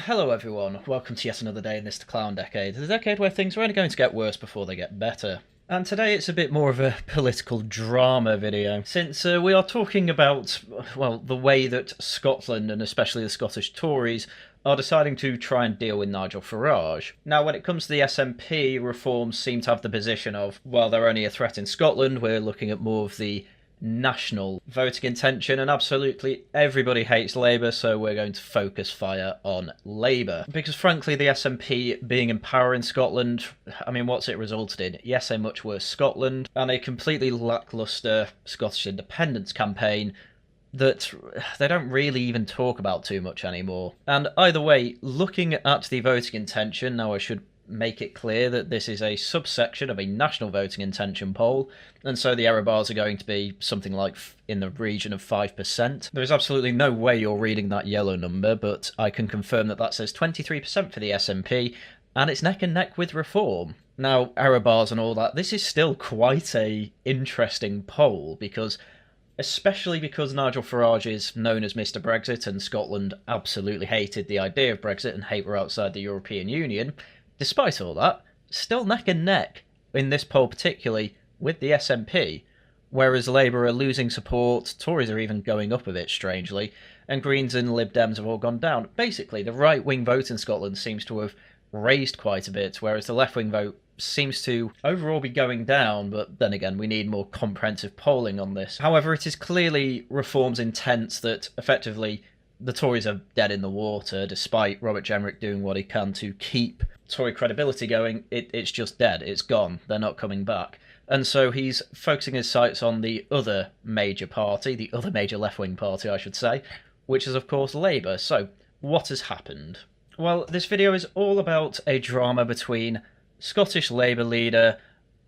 Hello everyone, welcome to yet another day in this clown decade, the decade where things are only going to get worse before they get better. And today it's a bit more of a political drama video, since we are talking about, well, the way that Scotland, and especially the Scottish Tories, are deciding to try and deal with Nigel Farage. Now, when it comes to the SNP, reforms seem to have the position of, well, they're only a threat in Scotland, we're looking at more of the national voting intention, and absolutely everybody hates Labour, so we're going to focus fire on Labour. Because frankly, the SNP being in power in Scotland, I mean, what's it resulted in? Yes, a much worse Scotland, and a completely lacklustre Scottish independence campaign that they don't really even talk about too much anymore. And either way, looking at the voting intention, now I should make it clear that this is a subsection of a national voting intention poll, and so the error bars are going to be something like in the region of 5%. There is absolutely no way you're reading that yellow number, but I can confirm that that says 23% for the SNP, and it's neck and neck with Reform. Now, error bars and all that, this is still quite a interesting poll, especially because Nigel Farage is known as Mr. Brexit, and Scotland absolutely hated the idea of Brexit and hate we're outside the European Union. Despite all that, still neck and neck, in this poll particularly, with the SNP, whereas Labour are losing support, Tories are even going up a bit strangely, and Greens and Lib Dems have all gone down. Basically, the right-wing vote in Scotland seems to have raised quite a bit, whereas the left-wing vote seems to overall be going down, but then again, we need more comprehensive polling on this. However, it is clearly Reform's intent that, effectively, the Tories are dead in the water, despite Robert Jenrick doing what he can to keep Tory credibility going. It's just dead. It's gone. They're not coming back. And so he's focusing his sights on the other major party, the other major left-wing party, I should say, which is, of course, Labour. So, what has happened? Well, this video is all about a drama between Scottish Labour leader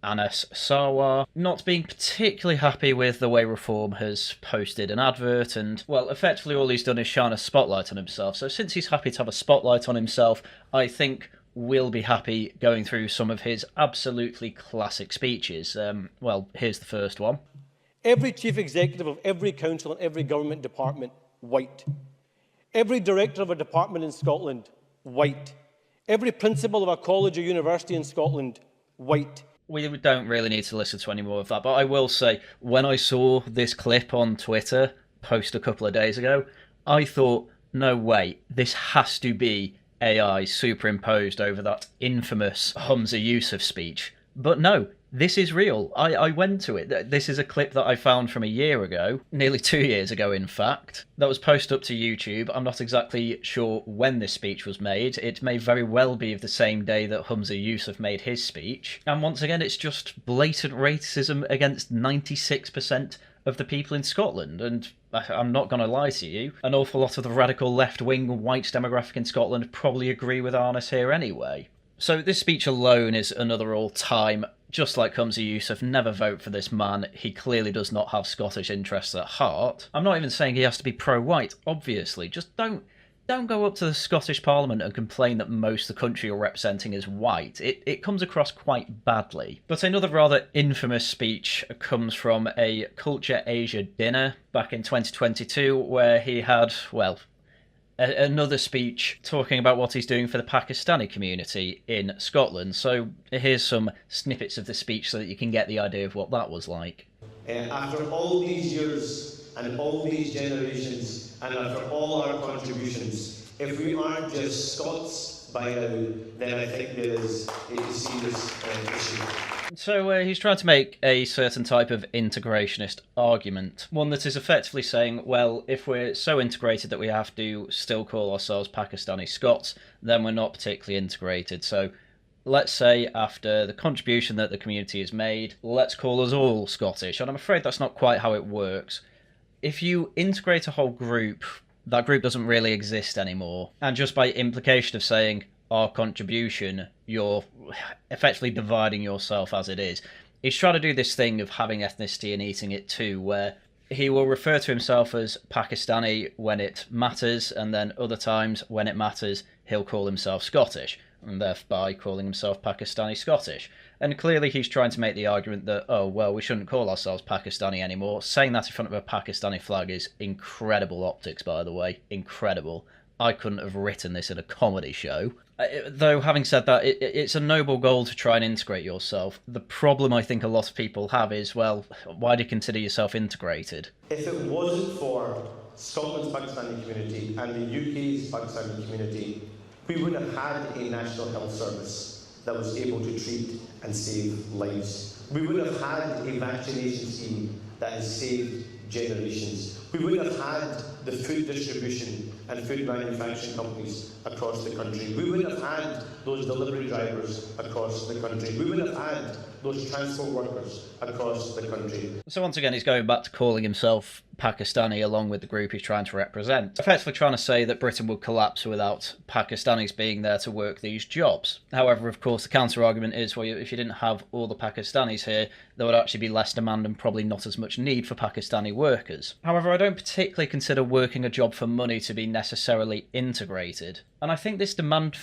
Anas Sarwar not being particularly happy with the way Reform has posted an advert, and, well, effectively all he's done is shine a spotlight on himself. So since he's happy to have a spotlight on himself, I think we'll be happy going through some of his absolutely classic speeches. Well, here's the first one. Every chief executive of every council and every government department, white. Every director of a department in Scotland, white. Every principal of a college or university in Scotland, white. We don't really need to listen to any more of that, but I will say, when I saw this clip on Twitter, post a couple of days ago, I thought, no way, this has to be AI superimposed over that infamous Humza Yousaf speech. But no, this is real. I went to it. This is a clip that I found from a year ago, nearly 2 years ago in fact, that was posted up to YouTube. I'm not exactly sure when this speech was made. It may very well be of the same day that Humza Yousaf made his speech. And once again, it's just blatant racism against 96% of the people in Scotland, and I'm not going to lie to you, an awful lot of the radical left-wing white demographic in Scotland probably agree with Arnis here anyway. So this speech alone is another all-time, just like Humza Yousaf, never vote for this man. He clearly does not have Scottish interests at heart. I'm not even saying he has to be pro-white, obviously. Just don't go up to the Scottish Parliament and complain that most of the country you're representing is white. It comes across quite badly. But another rather infamous speech comes from a Culture Asia dinner back in 2022, where he had, well, another speech talking about what he's doing for the Pakistani community in Scotland. So here's some snippets of the speech so that you can get the idea of what that was like. After all these years and all these generations and after all our contributions, if we aren't just Scots by now, then I think there is a serious issue. So he's trying to make a certain type of integrationist argument, one that is effectively saying, well, if we're so integrated that we have to still call ourselves Pakistani Scots, then we're not particularly integrated. So let's say after the contribution that the community has made, let's call us all Scottish. And I'm afraid that's not quite how it works. If you integrate a whole group, that group doesn't really exist anymore. And just by implication of saying our contribution, you're effectively dividing yourself as it is. He's trying to do this thing of having ethnicity and eating it too, where he will refer to himself as Pakistani when it matters, and then other times when it matters, he'll call himself Scottish, and thereby calling himself Pakistani Scottish. And clearly he's trying to make the argument that, oh, well, we shouldn't call ourselves Pakistani anymore. Saying that in front of a Pakistani flag is incredible optics, by the way. Incredible. I couldn't have written this in a comedy show. Though, having said that, it's a noble goal to try and integrate yourself. The problem I think a lot of people have is, well, why do you consider yourself integrated? If it wasn't for Scotland's Pakistani community and the UK's Pakistani community, we would have had a national health service that was able to treat and save lives. We would have had a vaccination scheme that has saved generations. We would have had the food distribution and food manufacturing companies across the country. We would have had those delivery drivers across the country. We would have had those transport workers across the country. So once again, he's going back to calling himself Pakistani along with the group he's trying to represent, effectively trying to say that Britain would collapse without Pakistanis being there to work these jobs. However, of course, the counter-argument is, well, if you didn't have all the Pakistanis here, there would actually be less demand and probably not as much need for Pakistani workers. However, I don't particularly consider working a job for money to be necessarily integrated. And I think this demand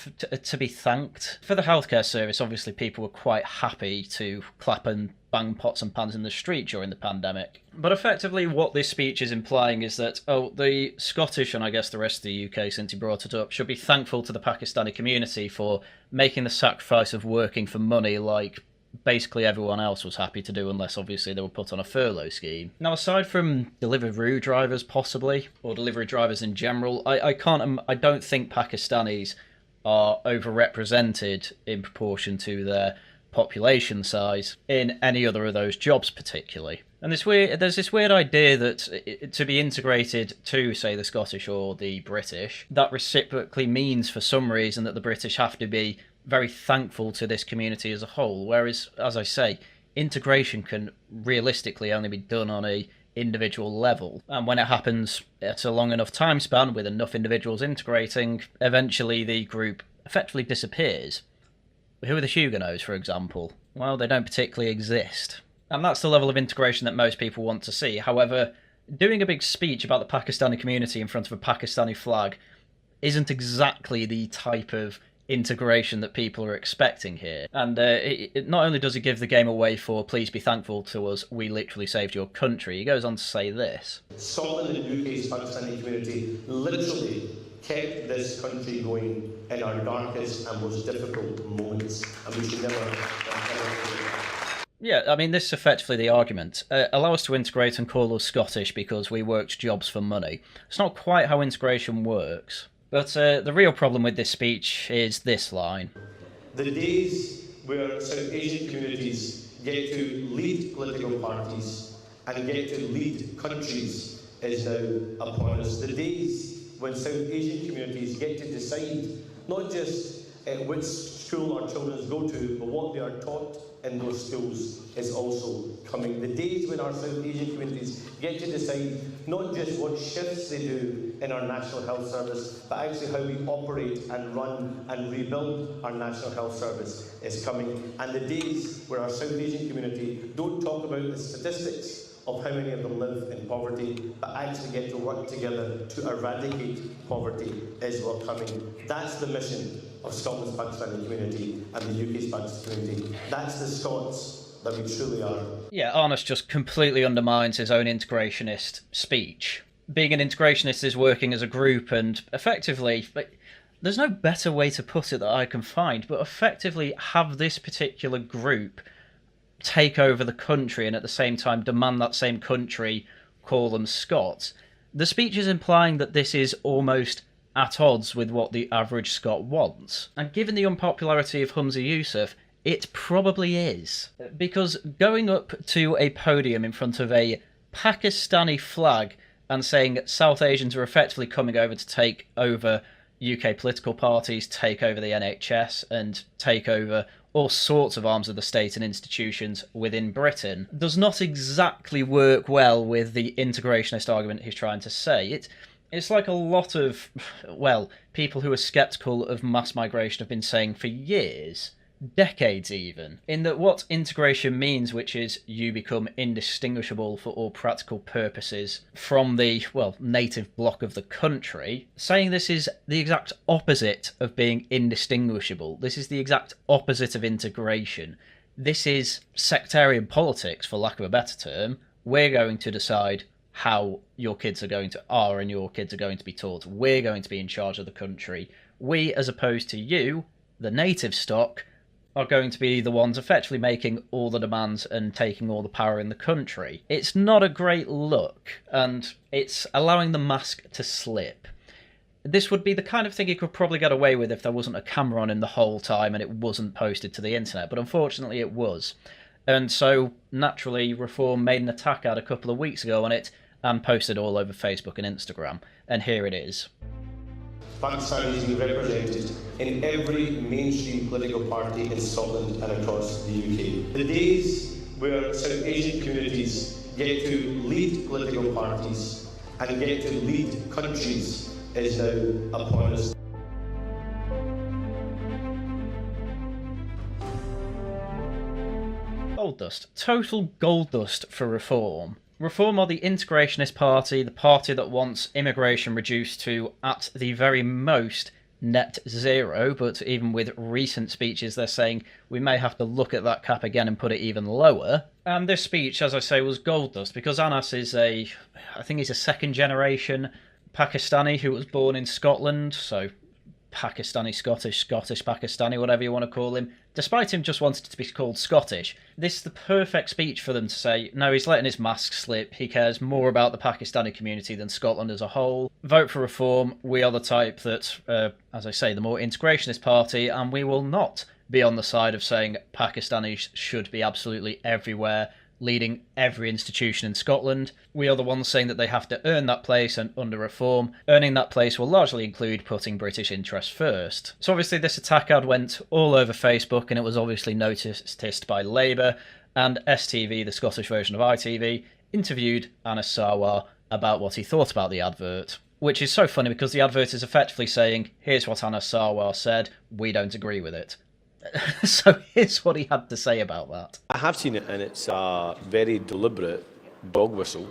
to be thanked. For the healthcare service, obviously people were quite happy to clap and bang pots and pans in the street during the pandemic. But effectively what this speech is implying is that, oh, the Scottish, and I guess the rest of the UK since he brought it up, should be thankful to the Pakistani community for making the sacrifice of working for money like basically everyone else was happy to do, unless obviously they were put on a furlough scheme. Now, aside from delivery drivers possibly, or delivery drivers in general, I don't think Pakistanis are overrepresented in proportion to their population size in any other of those jobs particularly. And there's this weird idea that to be integrated to, say, the Scottish or the British, that reciprocally means for some reason that the British have to be very thankful to this community as a whole, whereas, as I say, integration can realistically only be done on a individual level, and when it happens at a long enough time span with enough individuals integrating, eventually the group effectively disappears. Who are the Huguenots, for example? Well, they don't particularly exist. And that's the level of integration that most people want to see. However, doing a big speech about the Pakistani community in front of a Pakistani flag isn't exactly the type of integration that people are expecting here. And it not only does he give the game away for please be thankful to us, we literally saved your country, he goes on to say this. Scotland and UK's Pakistani community literally kept this country going in our darkest and most difficult moments, and we should never Yeah, I mean, this is effectively the argument. Allow us to integrate and call us Scottish because we worked jobs for money. It's not quite how integration works. But the real problem with this speech is this line. The days where South Asian communities get to lead political parties and get to lead countries is now upon us. The days when South Asian communities get to decide not just which school our children go to, but what they are taught in those schools is also coming. The days when our South Asian communities get to decide not just what shifts they do in our National Health Service, but actually how we operate and run and rebuild our National Health Service is coming. And the days where our South Asian community don't talk about the statistics of how many of them live in poverty, but actually get to work together to eradicate poverty is what's coming. That's the mission of Scotland's Pakistani community and the UK's Pakistani community. That's the Scots that we truly are. Yeah, Arnott just completely undermines his own integrationist speech. Being an integrationist is working as a group and effectively, there's no better way to put it that I can find, but effectively have this particular group take over the country and at the same time demand that same country call them Scots. The speech is implying that this is almost at odds with what the average Scot wants. And given the unpopularity of Humza Yousaf, it probably is. Because going up to a podium in front of a Pakistani flag and saying South Asians are effectively coming over to take over UK political parties, take over the NHS, and take over all sorts of arms of the state and institutions within Britain does not exactly work well with the integrationist argument he's trying to say. It's like a lot of, well, people who are sceptical of mass migration have been saying for years, decades even, in that what integration means, which is you become indistinguishable for all practical purposes from the, well, native block of the country, saying this is the exact opposite of being indistinguishable. This is the exact opposite of integration. This is sectarian politics, for lack of a better term. We're going to decide how your kids are and your kids are going to be taught. We're going to be in charge of the country. We, as opposed to you, the native stock, are going to be the ones effectively making all the demands and taking all the power in the country. It's not a great look, and it's allowing the mask to slip. This would be the kind of thing you could probably get away with if there wasn't a camera on him the whole time and it wasn't posted to the internet, but unfortunately it was. And so, naturally, Reform made an attack out a couple of weeks ago on it and posted all over Facebook and Instagram. And here it is. Pakistan is being represented in every mainstream political party in Scotland and across the UK. The days where South Asian communities get to lead political parties and get to lead countries is now upon us. Gold dust. Total gold dust for Reform. Reform are the integrationist party, the party that wants immigration reduced to, at the very most, net zero, but even with recent speeches they're saying we may have to look at that cap again and put it even lower. And this speech, as I say, was gold dust because Anas is I think he's a second generation Pakistani who was born in Scotland, so Pakistani, Scottish, Pakistani, whatever you want to call him, despite him just wanting to be called Scottish. This is the perfect speech for them to say, no, he's letting his mask slip, he cares more about the Pakistani community than Scotland as a whole. Vote for Reform, we are the type that, as I say, the more integrationist party, and we will not be on the side of saying Pakistanis should be absolutely everywhere, leading every institution in Scotland. We are the ones saying that they have to earn that place, and under Reform, earning that place will largely include putting British interests first. So obviously this attack ad went all over Facebook, and it was obviously noticed by Labour, and STV, the Scottish version of ITV, interviewed Anas Sarwar about what he thought about the advert. Which is so funny because the advert is effectively saying, here's what Anas Sarwar said, we don't agree with it. So here's what he had to say about that. I have seen it, and it's a very deliberate dog whistle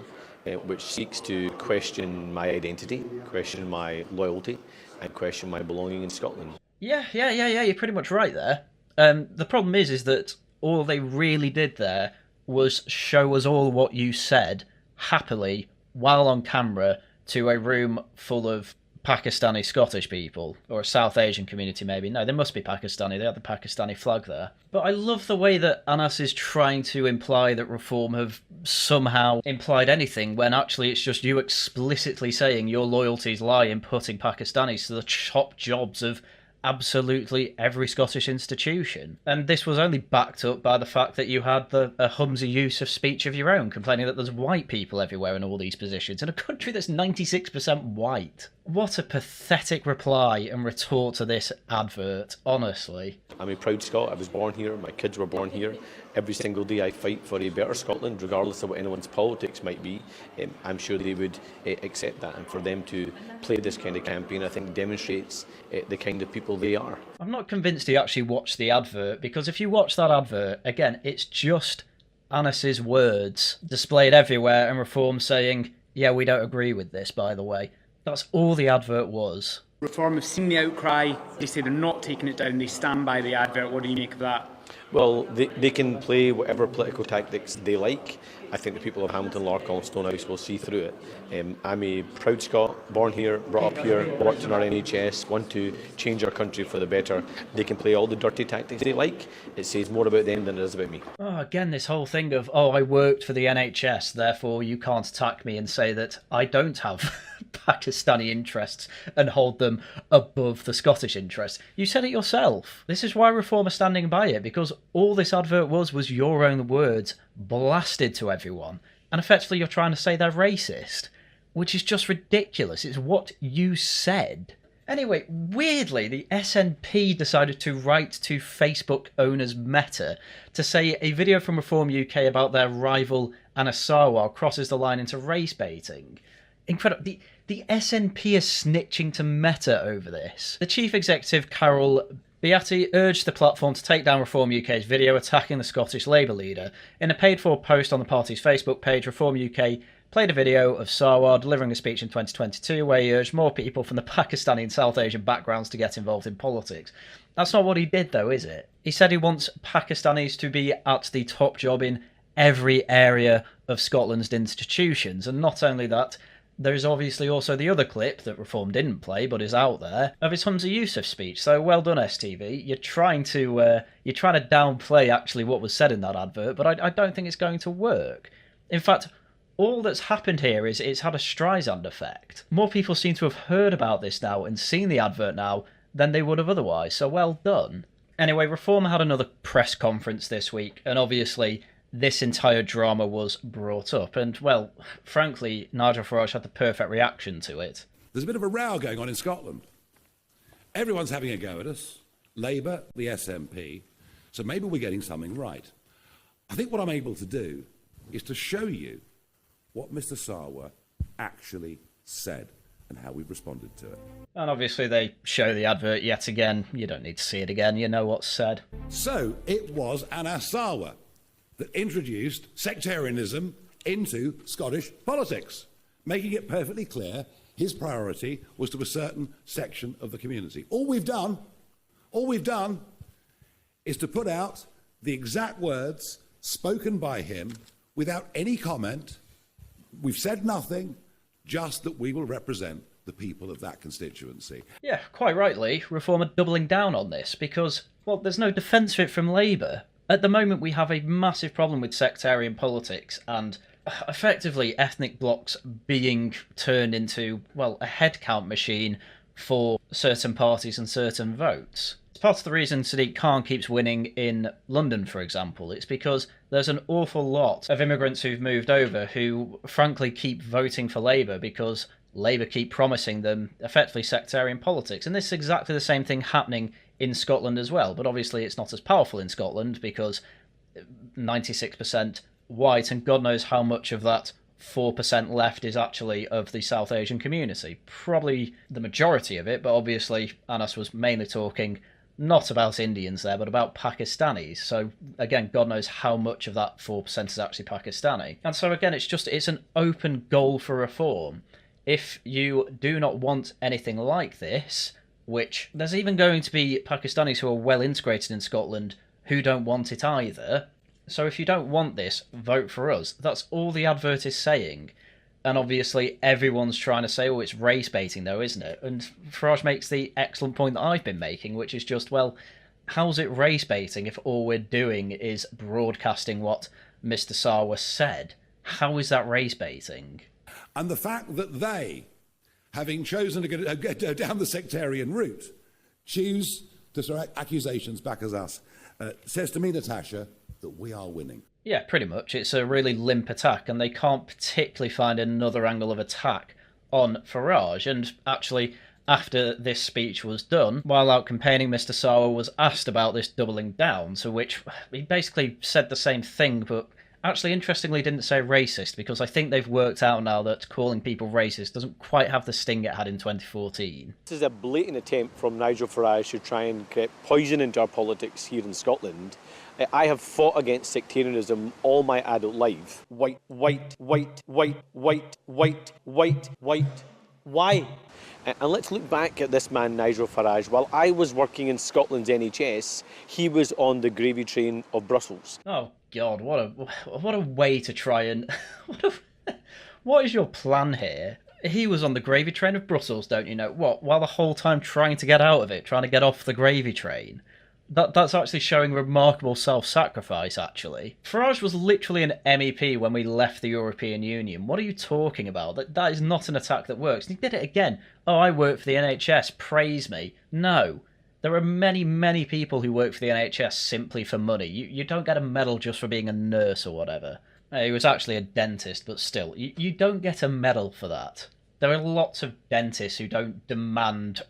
which seeks to question my identity, question my loyalty, and question my belonging in Scotland. Yeah, you're pretty much right there. The problem is that all they really did there was show us all what you said, happily, while on camera, to a room full of Pakistani Scottish people, or a South Asian community maybe. No, they must be Pakistani, they have the Pakistani flag there. But I love the way that Anas is trying to imply that Reform have somehow implied anything, when actually it's just you explicitly saying your loyalties lie in putting Pakistanis to the top jobs of absolutely every Scottish institution. And this was only backed up by the fact that you had a Humza Yousaf speech of your own, complaining that there's white people everywhere in all these positions, in a country that's 96% white. What a pathetic reply and retort to this advert, honestly. I'm a proud Scot. I was born here, my kids were born here. Every single day I fight for a better Scotland, regardless of what anyone's politics might be. I'm sure they would accept that, and for them to play this kind of campaign, I think demonstrates the kind of people they are. I'm not convinced he actually watched the advert, because if you watch that advert, again, it's just Anas's words displayed everywhere and Reform saying, yeah, we don't agree with this, by the way. That's all the advert was. Reform have seen the outcry, they say they're not taking it down, they stand by the advert. What do you make of that? Well, they can play whatever political tactics they like. I think the people of Hamilton, Larkhall and Stonehouse will see through it. I'm a proud Scot, born here, brought up here, worked in our NHS, want to change our country for the better. They can play all the dirty tactics they like. It says more about them than it does about me. Oh, again, this whole thing of, I worked for the NHS, therefore you can't attack me and say that I don't have Pakistani interests and hold them above the Scottish interests. You said it yourself. This is why Reform are standing by it, because all this advert was your own words blasted to everyone, and effectively you're trying to say they're racist, which is just ridiculous. It's what you said. Anyway, weirdly, the SNP decided to write to Facebook owners Meta to say a video from Reform UK about their rival Anas Sarwar crosses the line into race baiting. Incredible. The SNP is snitching to Meta over this. The chief executive, Carol Beatty, urged the platform to take down Reform UK's video attacking the Scottish Labour leader. In a paid-for post on the party's Facebook page, Reform UK played a video of Sarwar delivering a speech in 2022 where he urged more people from the Pakistani and South Asian backgrounds to get involved in politics. That's not what he did, though, is it? He said he wants Pakistanis to be at the top job in every area of Scotland's institutions. And not only that, there's obviously also the other clip that Reform didn't play but is out there of his Humza Yousaf speech. So well done, STV. You're trying to downplay actually what was said in that advert, but I don't think it's going to work. In fact, all that's happened here is it's had a Streisand effect. More people seem to have heard about this now and seen the advert now than they would have otherwise, so well done. Anyway, Reform had another press conference this week, and obviously this entire drama was brought up, and, well, frankly, Nigel Farage had the perfect reaction to it. There's a bit of a row going on in Scotland. Everyone's having a go at us. Labour, the SNP, so maybe we're getting something right. I think what I'm able to do is to show you what Mr Sarwar actually said and how we've responded to it. And obviously they show the advert yet again. You don't need to see it again, you know what's said. So it was Anas Sarwar that introduced sectarianism into Scottish politics, making it perfectly clear his priority was to a certain section of the community. All we've done is to put out the exact words spoken by him without any comment. We've said nothing, just that we will represent the people of that constituency. Yeah, quite rightly, Reform are doubling down on this because, well, there's no defence of it from Labour. At the moment, we have a massive problem with sectarian politics and effectively ethnic blocs being turned into, well, a headcount machine for certain parties and certain votes. It's part of the reason Sadiq Khan keeps winning in London, for example. It's because there's an awful lot of immigrants who've moved over who, frankly, keep voting for Labour because Labour keep promising them effectively sectarian politics. And this is exactly the same thing happening in Scotland as well, but obviously it's not as powerful in Scotland because 96% white, and God knows how much of that 4% left is actually of the South Asian community. Probably the majority of it, but obviously Anas was mainly talking not about Indians there, but about Pakistanis. So again, God knows how much of that 4% is actually Pakistani. And so again, it's an open goal for reform. If you do not want anything like this, which there's even going to be Pakistanis who are well integrated in Scotland who don't want it either. So if you don't want this, vote for us. That's all the advert is saying. And obviously everyone's trying to say, oh, it's race baiting though, isn't it? And Farage makes the excellent point that I've been making, which is just, well, how's it race baiting if all we're doing is broadcasting what Mr Sarwar said? How is that race baiting? And the fact that they, having chosen to go down the sectarian route, choose to throw accusations back at us, says to me, Natasha, that we are winning. Yeah, pretty much. It's a really limp attack, and they can't particularly find another angle of attack on Farage. And actually, after this speech was done, while out campaigning, Mr Sarwar was asked about this doubling down, to which he basically said the same thing, but actually, interestingly, didn't say racist, because I think they've worked out now that calling people racist doesn't quite have the sting it had in 2014. This is a blatant attempt from Nigel Farage to try and get poison into our politics here in Scotland. I have fought against sectarianism all my adult life. White, white, white, white, white, white, white, white. Why? And let's look back at this man, Nigel Farage. While I was working in Scotland's NHS, he was on the gravy train of Brussels. Oh, God, what a way to try and... What is your plan here? He was on the gravy train of Brussels, don't you know? What, while the whole time trying to get out of it, trying to get off the gravy train? That's actually showing remarkable self-sacrifice, actually. Farage was literally an MEP when we left the European Union. What are you talking about? That is not an attack that works. And he did it again. Oh, I work for the NHS, praise me. No. There are many, many people who work for the NHS simply for money. You don't get a medal just for being a nurse or whatever. He was actually a dentist, but still, you don't get a medal for that. There are lots of dentists who don't demand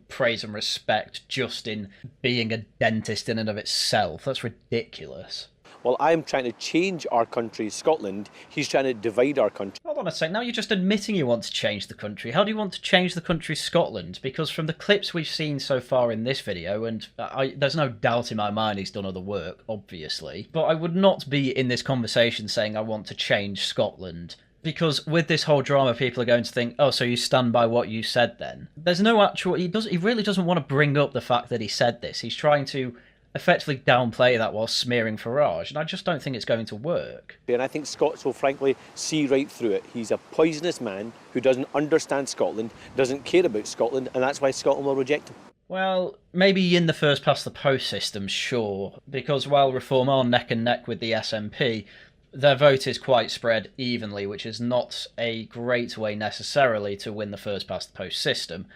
praise and respect just in being a dentist in and of itself. That's ridiculous. While I'm trying to change our country, Scotland, he's trying to divide our country. Hold on a sec, now you're just admitting you want to change the country. How do you want to change the country Scotland? Because from the clips we've seen so far in this video, and there's no doubt in my mind he's done other work, obviously, but I would not be in this conversation saying I want to change Scotland. Because with this whole drama, people are going to think, oh, so you stand by what you said then? There's no actual... He really doesn't want to bring up the fact that he said this. He's trying to effectively downplay that while smearing Farage, and I just don't think it's going to work. And I think Scots will frankly see right through it. He's a poisonous man who doesn't understand Scotland, doesn't care about Scotland, and that's why Scotland will reject him. Well, maybe in the first past the post system, sure, because while Reform are neck and neck with the SNP, their vote is quite spread evenly, which is not a great way necessarily to win the first past the post system.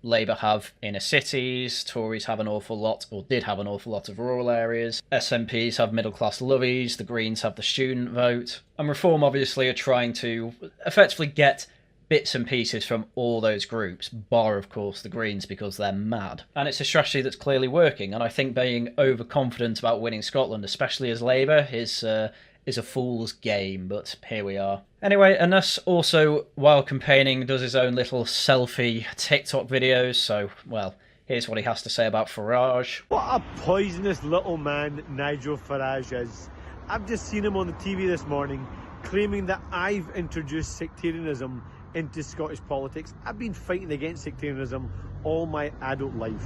Labour have inner cities, Tories have an awful lot, or did have an awful lot of rural areas, SNPs have middle class lovies, the Greens have the student vote, and Reform obviously are trying to effectively get bits and pieces from all those groups, bar of course the Greens because they're mad. And it's a strategy that's clearly working, and I think being overconfident about winning Scotland, especially as Labour, is a fool's game, but here we are. Anyway, Anus also, while campaigning, does his own little selfie TikTok videos, so, well, here's what he has to say about Farage. What a poisonous little man Nigel Farage is. I've just seen him on the TV this morning claiming that I've introduced sectarianism into Scottish politics. I've been fighting against sectarianism all my adult life.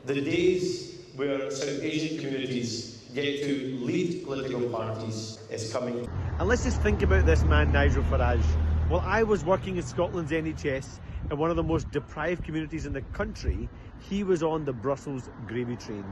The days where South Asian communities get to lead political parties is coming. And let's just think about this man, Nigel Farage. While I was working in Scotland's NHS in one of the most deprived communities in the country, he was on the Brussels gravy train.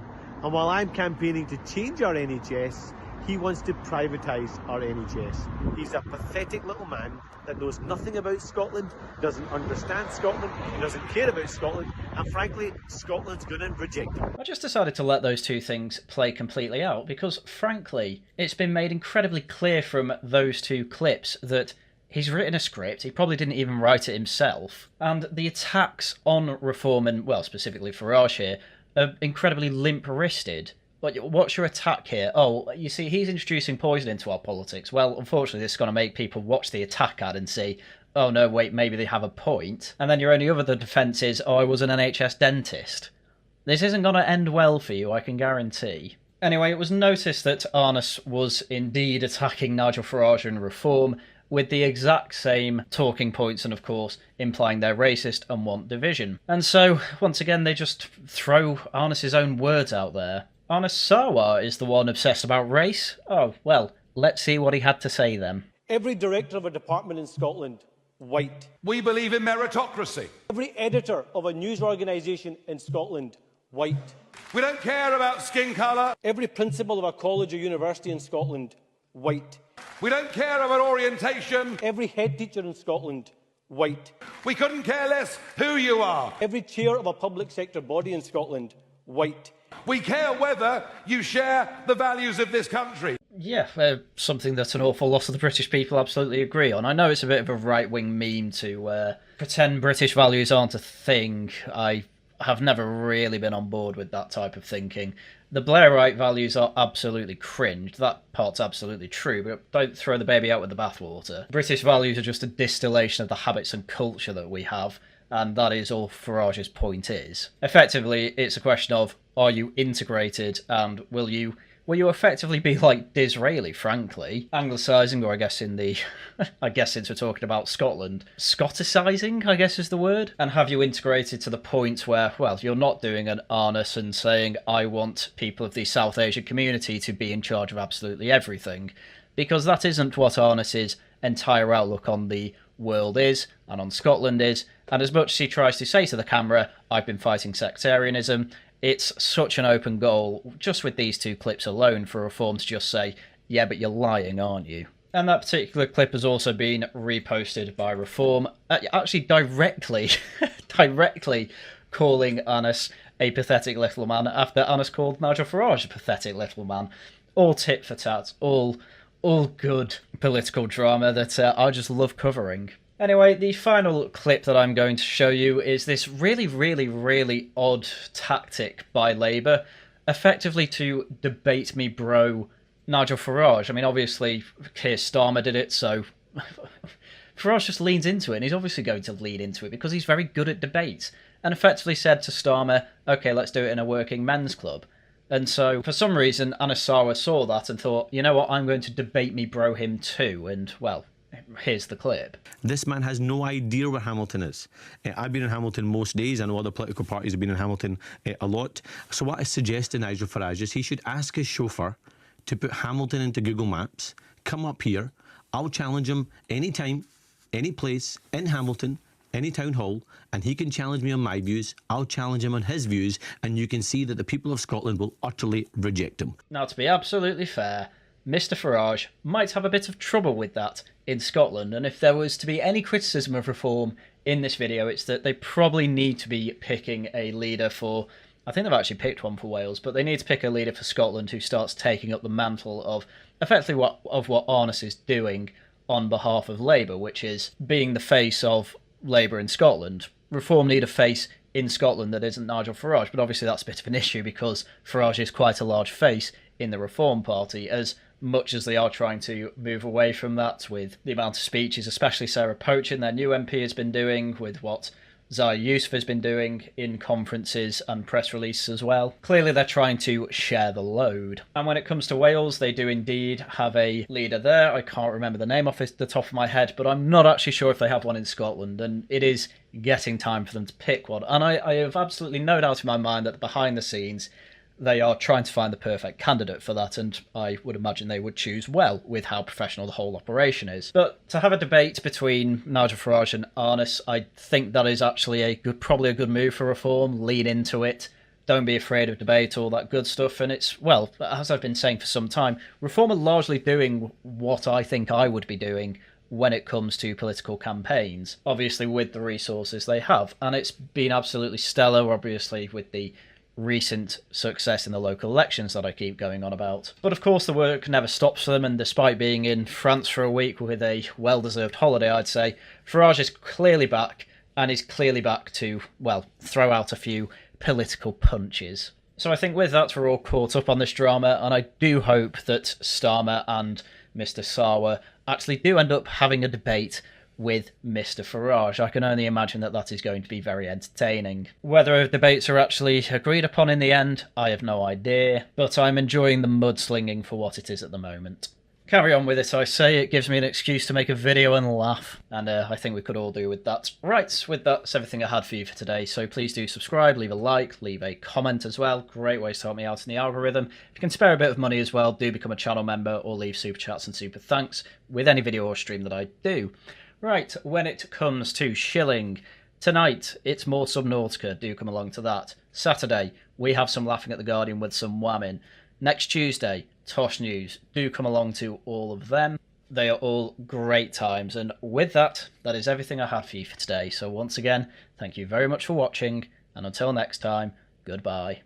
And while I'm campaigning to change our NHS, he wants to privatise our NHS. He's a pathetic little man that knows nothing about Scotland, doesn't understand Scotland, doesn't care about Scotland, and frankly, Scotland's going to reject him. I just decided to let those two things play completely out because, frankly, it's been made incredibly clear from those two clips that he's written a script, he probably didn't even write it himself, and the attacks on Reform and, well, specifically Farage here, are incredibly limp-wristed. What's your attack here? Oh, you see, he's introducing poison into our politics. Well, unfortunately, this is going to make people watch the attack ad and say, oh no, wait, maybe they have a point. And then your only other defence is, oh, I was an NHS dentist. This isn't going to end well for you, I can guarantee. Anyway, it was noticed that Arnus was indeed attacking Nigel Farage and Reform with the exact same talking points and, of course, implying they're racist and want division. And so, once again, they just throw Arnus's own words out there. Arnus Sarwar is the one obsessed about race? Oh, well, let's see what he had to say then. Every director of a department in Scotland, white. We believe in meritocracy. Every editor of a news organisation in Scotland, white. We don't care about skin colour. Every principal of a college or university in Scotland, white. We don't care about orientation. Every head teacher in Scotland, white. We couldn't care less who you are. Every chair of a public sector body in Scotland, white. We care whether you share the values of this country. Yeah, something that an awful lot of the British people absolutely agree on. I know it's a bit of a right-wing meme to pretend British values aren't a thing. I have never really been on board with that type of thinking. The Blairite values are absolutely cringe. That part's absolutely true, but don't throw the baby out with the bathwater. British values are just a distillation of the habits and culture that we have, and that is all Farage's point is. Effectively, it's a question of, are you integrated, and will you effectively be like Disraeli, frankly? Anglicising, or I guess in the... I guess since we're talking about Scotland, Scotticising, I guess is the word? And have you integrated to the point where, well, you're not doing an Arnus and saying, I want people of the South Asian community to be in charge of absolutely everything. Because that isn't what Arnus's entire outlook on the world is, and on Scotland is, and as much as he tries to say to the camera, I've been fighting sectarianism, it's such an open goal, just with these two clips alone, for Reform to just say, yeah, but you're lying, aren't you? And that particular clip has also been reposted by Reform, actually directly calling Arnus a pathetic little man after Arnus called Nigel Farage a pathetic little man. All tit for tat, all good political drama that I just love covering. Anyway, the final clip that I'm going to show you is this really, really, really odd tactic by Labour, effectively to debate me bro Nigel Farage. I mean, obviously, Keir Starmer did it, so Farage just leans into it, and he's obviously going to lean into it because he's very good at debate, and effectively said to Starmer, okay, let's do it in a working men's club. And so, for some reason, Arnus Sarwar saw that and thought, you know what, I'm going to debate me bro him too, and, well, Here's the clip. This man has no idea where Hamilton is. I've been in Hamilton most days. I know other political parties have been in Hamilton a lot. So what I suggest to Nigel Farage is he should ask his chauffeur to put Hamilton into Google Maps, come up here. I'll challenge him anytime, any place, in Hamilton, any town hall, and he can challenge me on my views. I'll challenge him on his views, and you can see that the people of Scotland will utterly reject him. Now, to be absolutely fair, Mr. Farage might have a bit of trouble with that in Scotland, and if there was to be any criticism of reform in this video, it's that they probably need to be picking a leader for... I think they've actually picked one for Wales, but they need to pick a leader for Scotland who starts taking up the mantle of effectively what Arness is doing on behalf of Labour, which is being the face of Labour in Scotland. Reform need a face in Scotland that isn't Nigel Farage, but obviously that's a bit of an issue because Farage is quite a large face in the Reform Party, as much as they are trying to move away from that with the amount of speeches, especially Sarah Poachin, their new MP, has been doing, with what Zaya Yousaf has been doing in conferences and press releases as well. Clearly they're trying to share the load. And when it comes to Wales, they do indeed have a leader there. I can't remember the name off the top of my head, but I'm not actually sure if they have one in Scotland, and it is getting time for them to pick one. And I have absolutely no doubt in my mind that behind the scenes they are trying to find the perfect candidate for that, and I would imagine they would choose well with how professional the whole operation is. But to have a debate between Nigel Farage and Arness, I think that is actually probably a good move for Reform. Lean into it. Don't be afraid of debate, all that good stuff. And it's, well, as I've been saying for some time, Reform are largely doing what I think I would be doing when it comes to political campaigns, obviously with the resources they have. And it's been absolutely stellar, obviously, with the recent success in the local elections that I keep going on about. But of course the work never stops for them, and despite being in France for a week with a well-deserved holiday, I'd say, Farage is clearly back, and is clearly back to, well, throw out a few political punches. So I think with that we're all caught up on this drama, and I do hope that Starmer and Mr. Sarwar actually do end up having a debate with Mr. Farage. I can only imagine that that is going to be very entertaining. Whether debates are actually agreed upon in the end, I have no idea, but I'm enjoying the mudslinging for what it is at the moment. Carry on with it, I say. It gives me an excuse to make a video and laugh, and I think we could all do with that. Right, with that, that's everything I had for you for today, so please do subscribe, leave a like, leave a comment as well. Great ways to help me out in the algorithm. If you can spare a bit of money as well, do become a channel member or leave super chats and super thanks with any video or stream that I do. Right, when it comes to shilling, tonight it's more Subnautica, do come along to that. Saturday, we have some Laughing at the Guardian with some whamming. Next Tuesday, Tosh News, do come along to all of them. They are all great times, and with that, that is everything I had for you for today. So once again, thank you very much for watching, and until next time, goodbye.